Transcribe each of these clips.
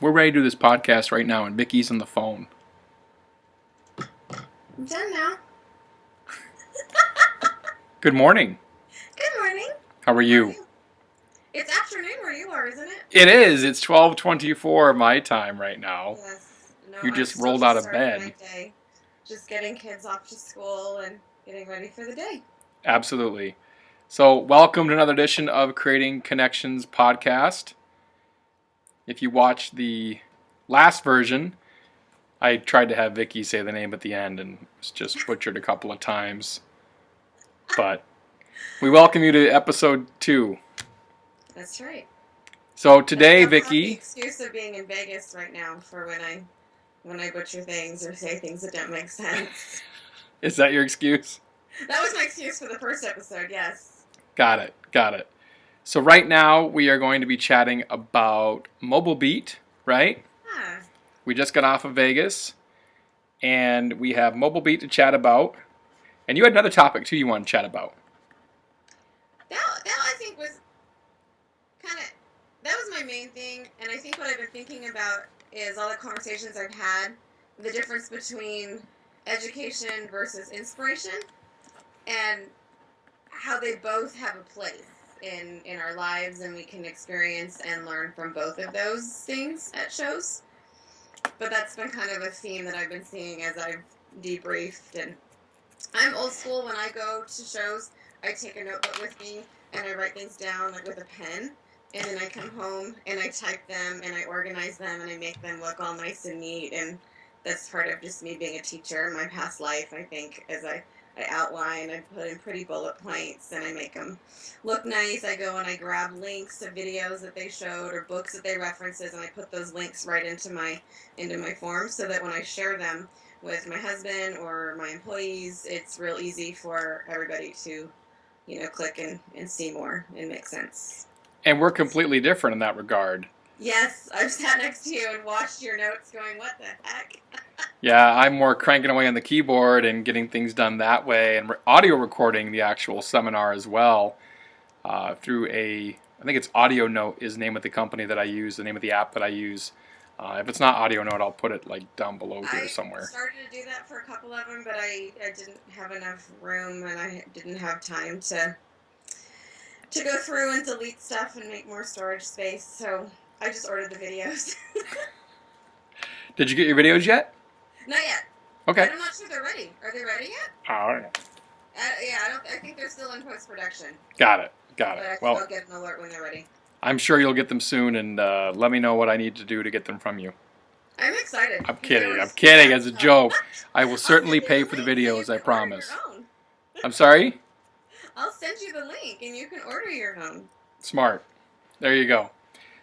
We're ready to do this podcast right now, and Vickie's on the phone. I'm done now. Good morning. Good morning. How are you? It's afternoon where you are, isn't it? It is. It's 12:24 my time right now. Yes. No, You I'm just still rolled out of starting bed. my day. Just getting kids off to school and getting ready for the day. Absolutely. So, welcome to another edition of Creating Connections podcast. If you watched the last version, I tried to have Vickie say the name at the end and was just butchered a couple of times. But we welcome you to episode 2. That's right. So today, I have the Vickie, excuse of being in Vegas right now for when I butcher things or say things that don't make sense. is that your excuse? That was my excuse for the first episode, yes. Got it. So right now we are going to be chatting about Mobile Beat, right? We just got off of Vegas, and we have Mobile Beat to chat about. And you had another topic too you want to chat about. That I think was that was my main thing, and I think what I've been thinking about is all the conversations I've had, the difference between education versus inspiration, and how they both have a place in our lives, and we can experience and learn from both of those things at shows. But that's been kind of a theme that I've been seeing as I've debriefed, and I'm old school. When I go to shows, I take a notebook with me, and I write things down like with a pen. And then I come home and I type them and I organize them and I make them look all nice and neat. And that's part of just me being a teacher in my past life, I think, as I outline, I put in pretty bullet points and I make them look nice. I go and I grab links of videos that they showed or books that they references, and I put those links right into my form so that when I share them with my husband or my employees, it's real easy for everybody to, click and see more and make sense. And we're completely different in that regard. Yes, I've sat next to you and watched your notes going, what the heck? Yeah, I'm more cranking away on the keyboard and getting things done that way, and audio recording the actual seminar as well through I think it's Audio Note is the name of the company that I use, the name of the app that I use. If it's not Audio Note, I'll put it down below here somewhere. I started to do that for a couple of them, but I didn't have enough room and I didn't have time to go through and delete stuff and make more storage space, so I just ordered the videos. Did you get your videos yet? Not yet. Okay. I'm not sure they're ready. Are they ready yet? I don't know. I think they're still in post-production. Got it. But I'll get an alert when they're ready. I'm sure you'll get them soon, and let me know what I need to do to get them from you. I'm excited. I'm kidding. As a joke. I will certainly pay for the videos, I promise. I'm sorry? I'll send you the link, and you can order your own. Smart. There you go.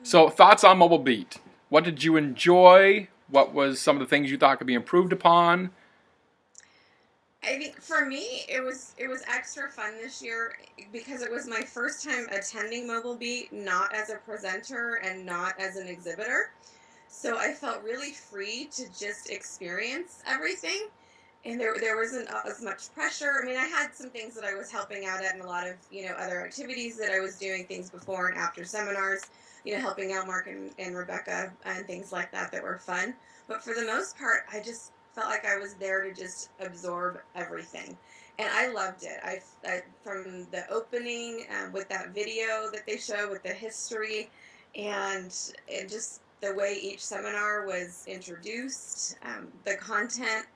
So, thoughts on Mobile Beat. What did you enjoy? What was some of the things you thought could be improved upon? I think for me, it was extra fun this year because it was my first time attending Mobile Beat, not as a presenter and not as an exhibitor. So I felt really free to just experience everything. And there wasn't as much pressure. I mean, I had some things that I was helping out at and a lot of, other activities that I was doing, things before and after seminars, helping out Mark and Rebecca and things like that were fun. But for the most part, I just felt like I was there to just absorb everything. And I loved it. I from the opening with that video that they show with the history and just the way each seminar was introduced, the content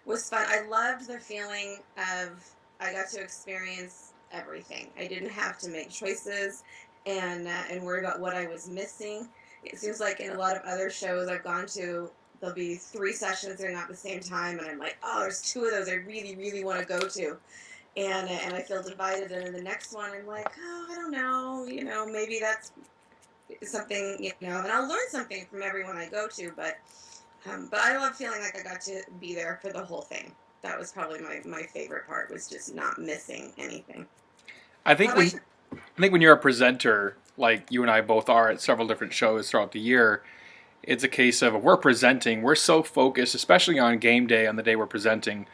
was fun. I loved the feeling of I got to experience everything. I didn't have to make choices and worry about what I was missing. It seems like in a lot of other shows I've gone to, there'll be 3 sessions that are not at the same time, and I'm like, oh, there's 2 of those I really, really want to go to. And I feel divided, and in the next one I'm like, oh, I don't know, maybe that's something, and I'll learn something from everyone I go to, but I love feeling like I got to be there for the whole thing. That was probably my favorite part, was just not missing anything. I think when you're a presenter, like you and I both are at several different shows throughout the year, it's a case of, if we're presenting, we're so focused, especially on game day, on the day we're presenting,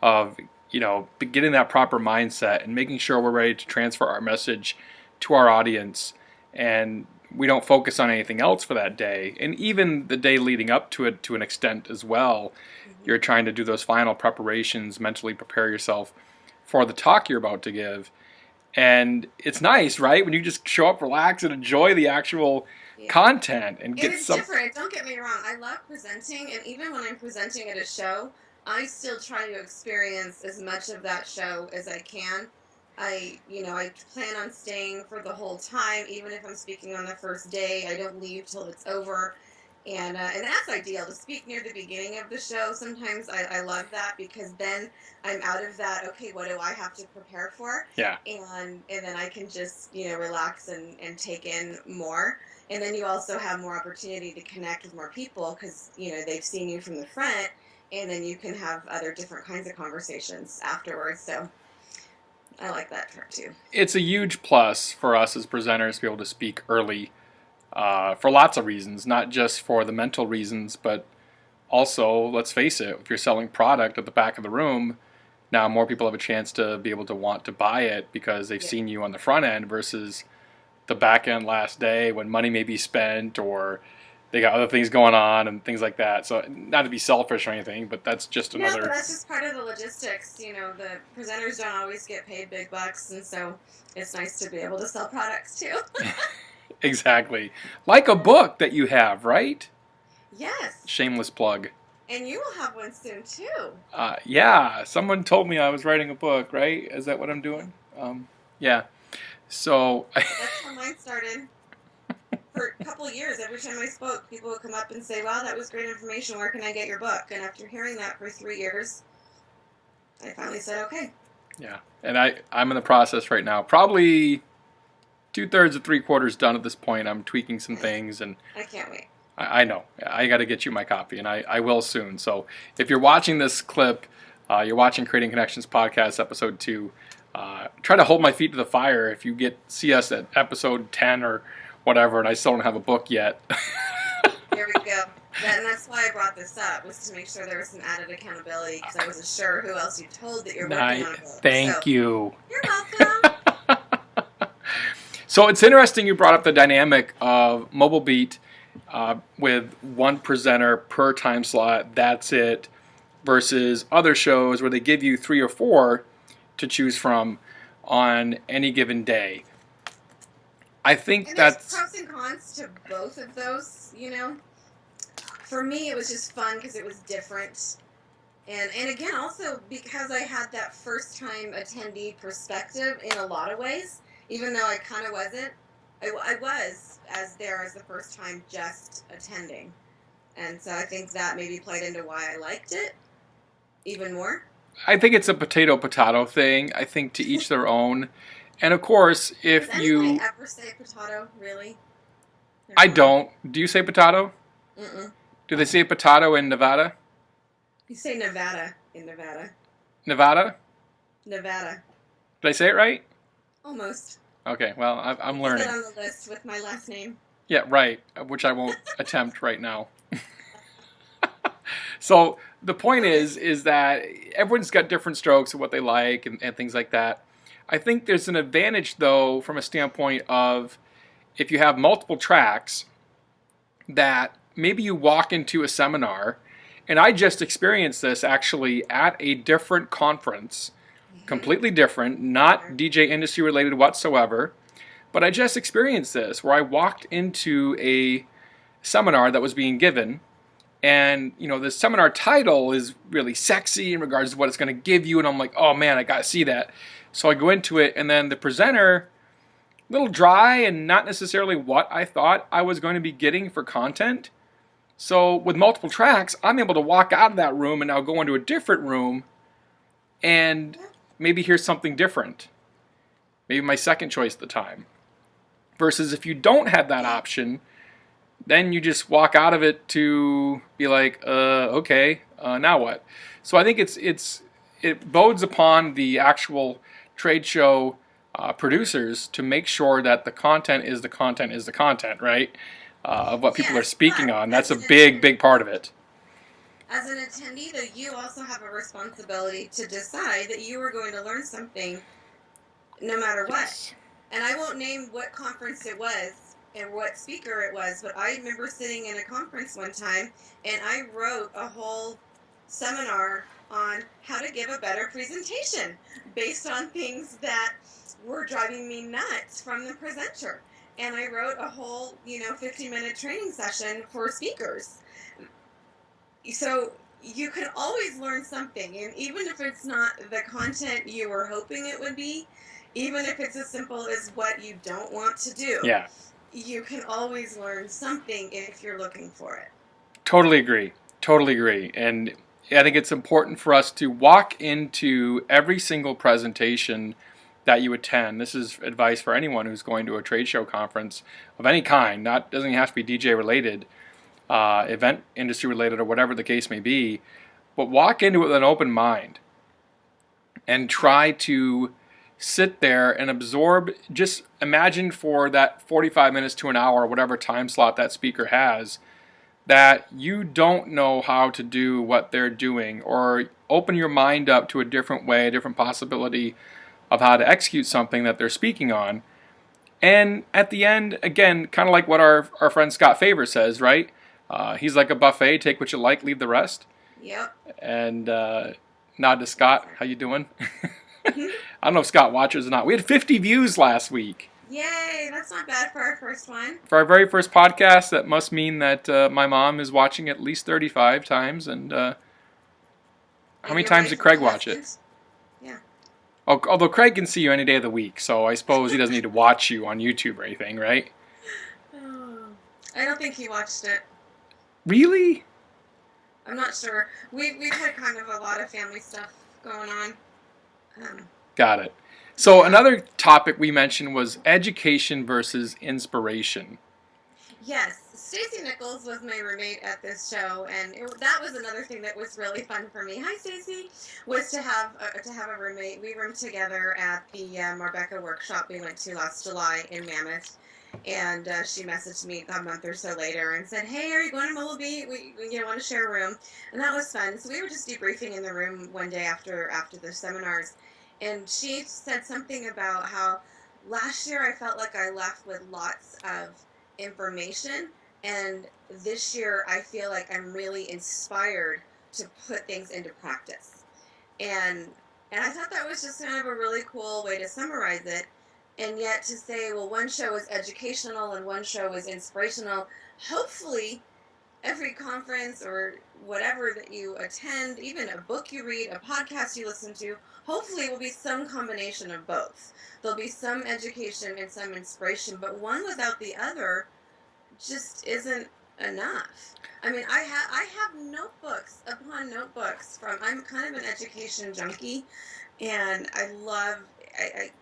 of getting that proper mindset and making sure we're ready to transfer our message to our audience. And we don't focus on anything else for that day. And even the day leading up to it to an extent as well, you're trying to do those final preparations, mentally prepare yourself for the talk you're about to give. And it's nice, right? When you just show up, relax, and enjoy the actual content and get it's different. Don't get me wrong. I love presenting, and even when I'm presenting at a show, I still try to experience as much of that show as I can. I plan on staying for the whole time, even if I'm speaking on the first day. I don't leave till it's over. And that's ideal to speak near the beginning of the show. Sometimes I love that because then I'm out of that, okay, what do I have to prepare for? Yeah. And then I can just, relax and take in more. And then you also have more opportunity to connect with more people because, they've seen you from the front, and then you can have other different kinds of conversations afterwards. So I like that part too. It's a huge plus for us as presenters to be able to speak early. For lots of reasons, not just for the mental reasons, but also, let's face it, if you're selling product at the back of the room, now more people have a chance to be able to want to buy it because they've seen you on the front end versus the back end last day when money may be spent or they got other things going on and things like that. So not to be selfish or anything, but that's just another... Yeah, but that's just part of the logistics. The presenters don't always get paid big bucks, and so it's nice to be able to sell products too. Exactly. Like a book that you have, right? Yes. Shameless plug. And you will have one soon, too. Yeah. Someone told me I was writing a book, right? Is that what I'm doing? Yeah. So... That's how mine started. For a couple of years, every time I spoke, people would come up and say, wow, that was great information. Where can I get your book? And after hearing that for 3 years, I finally said, okay. Yeah. And I'm in the process right now. Probably... 2/3 or 3/4 done at this point. I'm tweaking some things, and I can't wait. I know. I got to get you my copy, and I will soon. So if you're watching this clip, you're watching Creating Connections Podcast, Episode 2, try to hold my feet to the fire if you see us at Episode 10 or whatever, and I still don't have a book yet. Here we go. And that's why I brought this up, was to make sure there was some added accountability, because I wasn't sure who else you told that you're working on a book. Thank you. You're welcome. So it's interesting you brought up the dynamic of Mobile Beat with one presenter per time slot, that's it, versus other shows where they give you 3 or 4 to choose from on any given day. I think and that's... There's pros and cons to both of those, For me, it was just fun because it was different. And again, also because I had that first-time attendee perspective in a lot of ways. Even though I kind of wasn't, I was there as the first time just attending. And so I think that maybe played into why I liked it even more. I think it's a potato thing. I think to each their own. And of course, if Does anybody ever say potato, really? I don't. Do you say potato? Mm-mm. Do they say potato in Nevada? You say Nevada in Nevada. Nevada? Nevada. Did I say it right? Almost. Okay, well, I'm learning. It's on the list with my last name. Yeah, right, which I won't attempt right now. So the point is that everyone's got different strokes of what they like and things like that. I think there's an advantage, though, from a standpoint of if you have multiple tracks, that maybe you walk into a seminar, and I just experienced this actually at a different conference. Completely different, not DJ industry related whatsoever, but I just experienced this where I walked into a seminar that was being given, and the seminar title is really sexy in regards to what it's going to give you, and I'm like, oh man, I got to see that. So I go into it, and then the presenter, a little dry and not necessarily what I thought I was going to be getting for content. So with multiple tracks, I'm able to walk out of that room and now go into a different room and maybe hear something different. Maybe my second choice at the time. Versus if you don't have that option, then you just walk out of it to be like, okay, now what? So I think it bodes upon the actual trade show producers to make sure that the content is the content, right? Of what people are speaking on. That's a big part of it. As an attendee, though, you also have a responsibility to decide that you are going to learn something no matter what. Yes. And I won't name what conference it was, and what speaker it was, but I remember sitting in a conference one time and I wrote a whole seminar on how to give a better presentation based on things that were driving me nuts from the presenter. And I wrote a whole, 50-minute training session for speakers. So you can always learn something, and even if it's not the content you were hoping it would be, even if it's as simple as what you don't want to do, Yeah. you can always learn something if you're looking for it. Totally agree. Totally agree. And I think it's important for us to walk into every single presentation that you attend. This is advice for anyone who's going to a trade show conference of any kind. Doesn't even have to be DJ related, event industry related, or whatever the case may be. But walk into it with an open mind and try to sit there and absorb. Just imagine for that 45 minutes to an hour, whatever time slot that speaker has, that you don't know how to do what they're doing, or open your mind up to a different way, a different possibility of how to execute something that they're speaking on. And at the end, again, kind of like what our friend Scott Favor says, right? He's like a buffet, take what you like, leave the rest. Yep. And nod to Scott, how you doing? I don't know if Scott watches or not. We had 50 views last week. Yay, that's not bad for our first one. For our very first podcast, that must mean that my mom is watching at least 35 times. And how many times did Craig watch it? Yeah. Oh, although Craig can see you any day of the week, so I suppose he doesn't need to watch you on YouTube or anything, right? Oh, I don't think he watched it. Really? I'm not sure. We've had kind of a lot of family stuff going on. Got it. So another topic we mentioned was education versus inspiration. Yes, Stacy Nichols was my roommate at this show, and that was another thing that was really fun for me. Hi, Stacy. Was to have a roommate. We roomed together at the Marbecca workshop we went to last July in Mammoth, and she messaged me a month or so later and said, "Hey, are you going to Mobile Beat? We want to share a room," and that was fun. So we were just debriefing in the room one day after the seminars, and she said something about how last year I felt like I left with lots of information, and this year I feel like I'm really inspired to put things into practice. And I thought that was just kind of a really cool way to summarize it. And yet to say, well, one show is educational and one show is inspirational, hopefully every conference or whatever that you attend, even a book you read, a podcast you listen to, hopefully will be some combination of both. There'll be some education and some inspiration, but one without the other just isn't enough. I mean, I have notebooks upon notebooks I'm kind of an education junkie, and I love,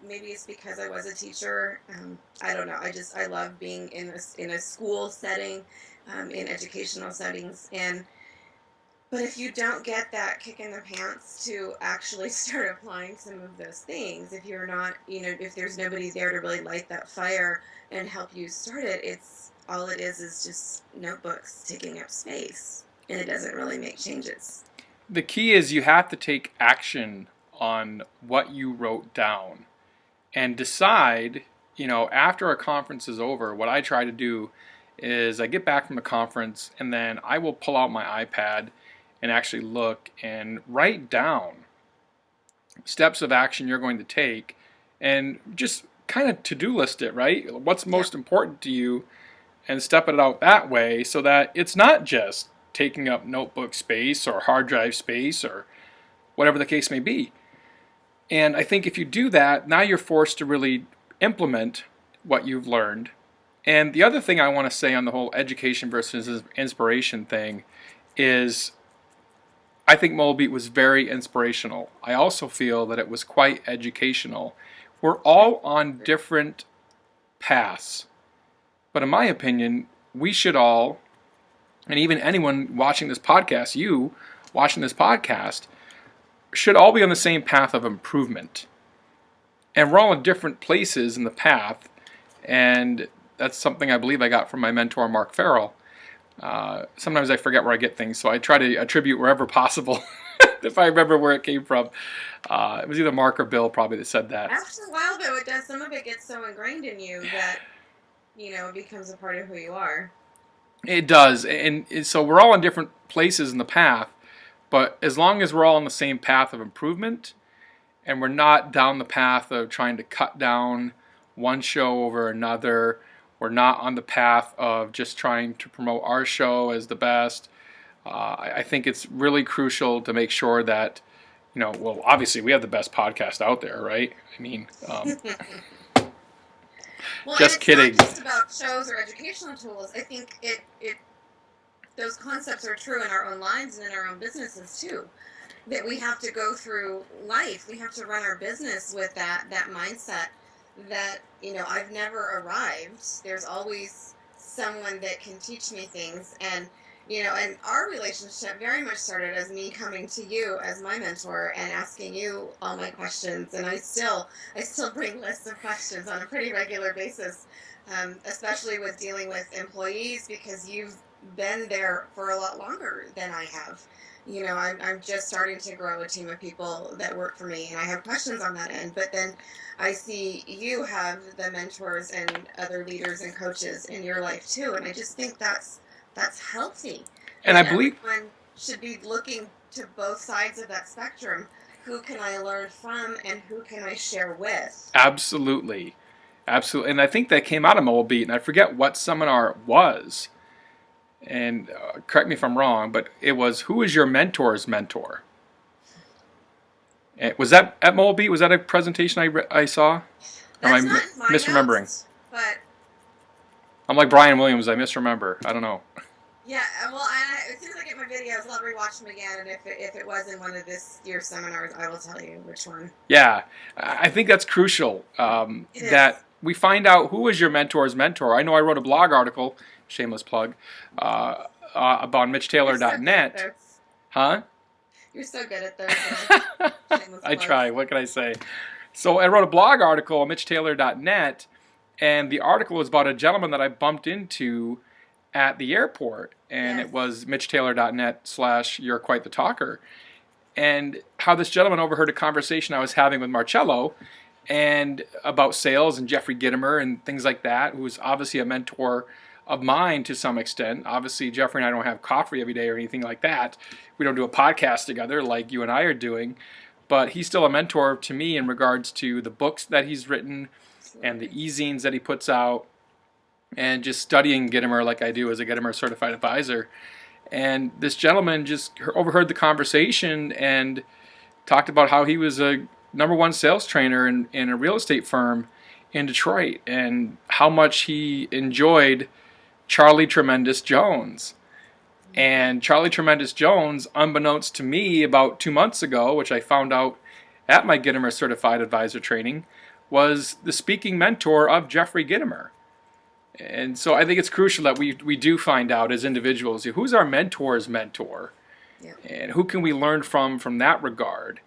maybe it's because I was a teacher, I don't know, I love being in a school setting, in educational settings, but if you don't get that kick in the pants to actually start applying some of those things, if you're not, if there's nobody there to really light that fire and help you start it, all it is just notebooks taking up space, and it doesn't really make changes. The key is you have to take action on what you wrote down and decide, after a conference is over, what I try to do is I get back from the conference and then I will pull out my iPad and actually look and write down steps of action you're going to take and just kind of to-do list it, right? What's most important to you, and step it out that way so that it's not just taking up notebook space or hard drive space or whatever the case may be. And I think if you do that, now you're forced to really implement what you've learned. And the other thing I want to say on the whole education versus inspiration thing is I think Mobile Beat was very inspirational. I also feel that it was quite educational. We're all on different paths. But in my opinion, we should all, and even anyone watching this podcast, you watching this podcast, should all be on the same path of improvement. And we're all in different places in the path, and that's something I believe I got from my mentor, Mark Farrell. Sometimes I forget where I get things, so I try to attribute wherever possible, if I remember where it came from. It was either Mark or Bill probably that said that. After a while, though, it does. Some of it gets so ingrained in you that it becomes a part of who you are. It does. And so we're all in different places in the path, but as long as we're all on the same path of improvement and we're not down the path of trying to cut down one show over another, we're not on the path of just trying to promote our show as the best. I think it's really crucial to make sure that, well, obviously we have the best podcast out there, right? I mean, Well, and just it's kidding. not just about shows or educational tools. I think those concepts are true in our own lives and in our own businesses too. That we have to go through life. We have to run our business with that mindset that, I've never arrived. There's always someone that can teach me things. And, and our relationship very much started as me coming to you as my mentor and asking you all my questions. And I still bring lists of questions on a pretty regular basis, especially with dealing with employees, because you've been there for a lot longer than I have. I'm just starting to grow a team of people that work for me, and I have questions on that end. But then I see you have the mentors and other leaders and coaches in your life too, and I just think that's healthy. And I believe everyone should be looking to both sides of that spectrum. Who can I learn from, and who can I share with? absolutely, absolutely. And I think that came out of Mobile Beat, and I forget what seminar it was. And correct me if I'm wrong, but it was, who is your mentor's mentor? And was that at Mobile Beat? Was that a presentation I saw? That's Or am not I my misremembering? notes, but I'm like Brian Williams. I misremember. I don't know. yeah. Well, as soon as I get my videos, I'll rewatch them again, and if it was in one of this year's seminars, I will tell you which one. Yeah, I think that's crucial. That we find out who is your mentor's mentor. I know I wrote a blog article, shameless plug, about MitchTaylor.net. Huh? You're so good at those. I try. What can I say? So I wrote a blog article on MitchTaylor.net, and the article was about a gentleman that I bumped into at the airport, and Yes. it was MitchTaylor.net/You're Quite the Talker, and how this gentleman overheard a conversation I was having with Marcello, and about sales and Jeffrey Gitomer and things like that, who is obviously a mentor of mine to some extent. Obviously, Jeffrey and I don't have coffee every day or anything like that. We don't do a podcast together like you and I are doing, but he's still a mentor to me in regards to the books that he's written and the e-zines that he puts out, and just studying Gitomer like I do as a Gitomer certified advisor. And this gentleman just overheard the conversation and talked about how he was a #1 sales trainer in a real estate firm in Detroit, and how much he enjoyed Charlie Tremendous Jones. And Charlie Tremendous Jones, unbeknownst to me about 2 months ago, which I found out at my Gitomer certified advisor training, was the speaking mentor of Jeffrey Gitomer. And so I think it's crucial that we do find out as individuals, who's our mentor's mentor, Yep. and who can we learn from that regard.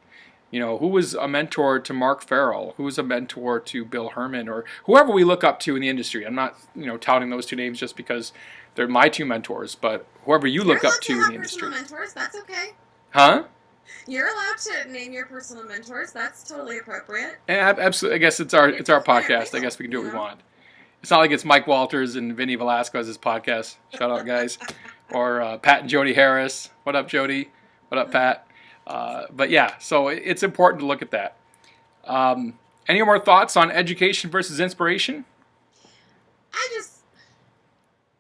Who was a mentor to Mark Farrell? Who was a mentor to Bill Herman, or whoever we look up to in the industry? I'm not, touting those two names just because they're my two mentors, but whoever you look up to in the industry. You're allowed to have personal mentors. That's okay. Huh? You're allowed to name your personal mentors. That's totally appropriate. Yeah, absolutely. I guess it's our podcast. I guess we can do what we want. It's not like it's Mike Walters and Vinny Velasquez's podcast. Shout out, guys. Or Pat and Jody Harris. What up, Jody? What up, Pat? But yeah, so it's important to look at that. Any more thoughts on education versus inspiration?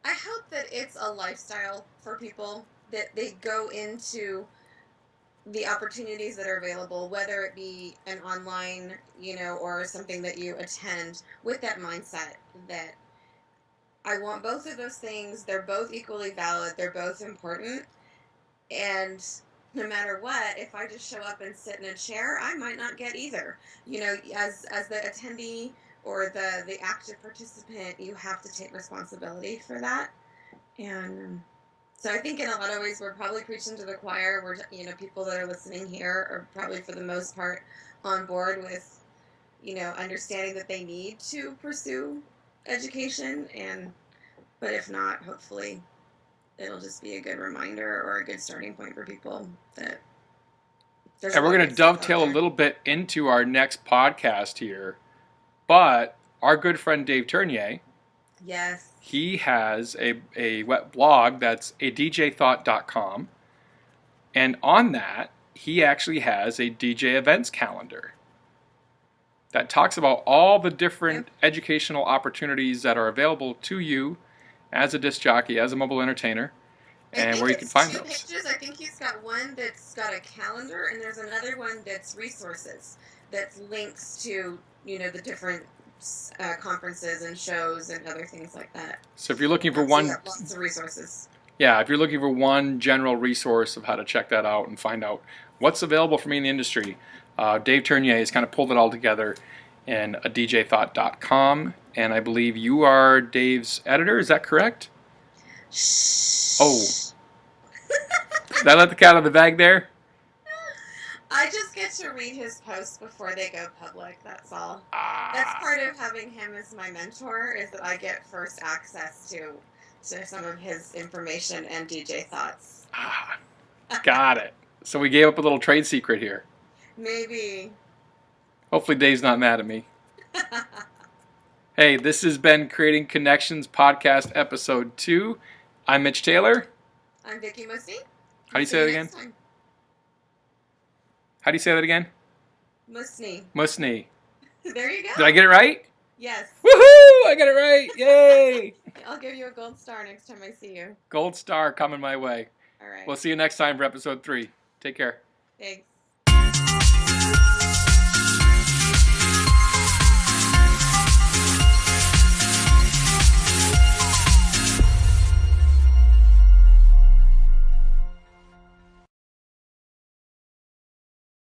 I hope that it's a lifestyle for people, that they go into the opportunities that are available, whether it be an online, or something that you attend, with that mindset that I want both of those things. They're both equally valid. They're both important. And no matter what, if I just show up and sit in a chair, I might not get either. As the attendee or the active participant, you have to take responsibility for that. And so I think in a lot of ways we're probably preaching to the choir. We're, people that are listening here are probably for the most part on board with, understanding that they need to pursue education. But if not, hopefully it'll just be a good reminder or a good starting point for people that there's. And we're going to dovetail a little bit into our next podcast here, but our good friend Dave Ternier, Yes. He has a web blog that's a djthought.com. And on that, he actually has a DJ events calendar that talks about all the different educational opportunities that are available to you as a disc jockey, as a mobile entertainer, I and think where you can it's find two those. pages. I think he's got one that's got a calendar, and there's another one that's resources, that's links to, the different conferences and shows and other things like that. So if you're looking for So you one, have lots of resources. yeah, if you're looking for one general resource of how to check that out and find out what's available for me in the industry, Dave Ternier has kind of pulled it all together in a djthought.com, and I believe you are Dave's editor. Is that correct? Shh. Oh, did I let the cat out of the bag there? I just get to read his posts before they go public. That's all. That's Ah, part of having him as my mentor, is that I get first access to some of his information and DJ thoughts. got it. So we gave up a little trade secret here. Maybe. Hopefully Dave's not mad at me. Hey, this has been Creating Connections Podcast Episode 2. I'm Mitch Taylor. I'm Vickie Musni. How do you say that again? How do you say that again? Musni. Musni. There you go. Did I get it right? Yes. Woohoo! I got it right. Yay! I'll give you a gold star next time I see you. Gold star coming my way. All right. We'll see you next time for Episode 3. Take care. Thanks.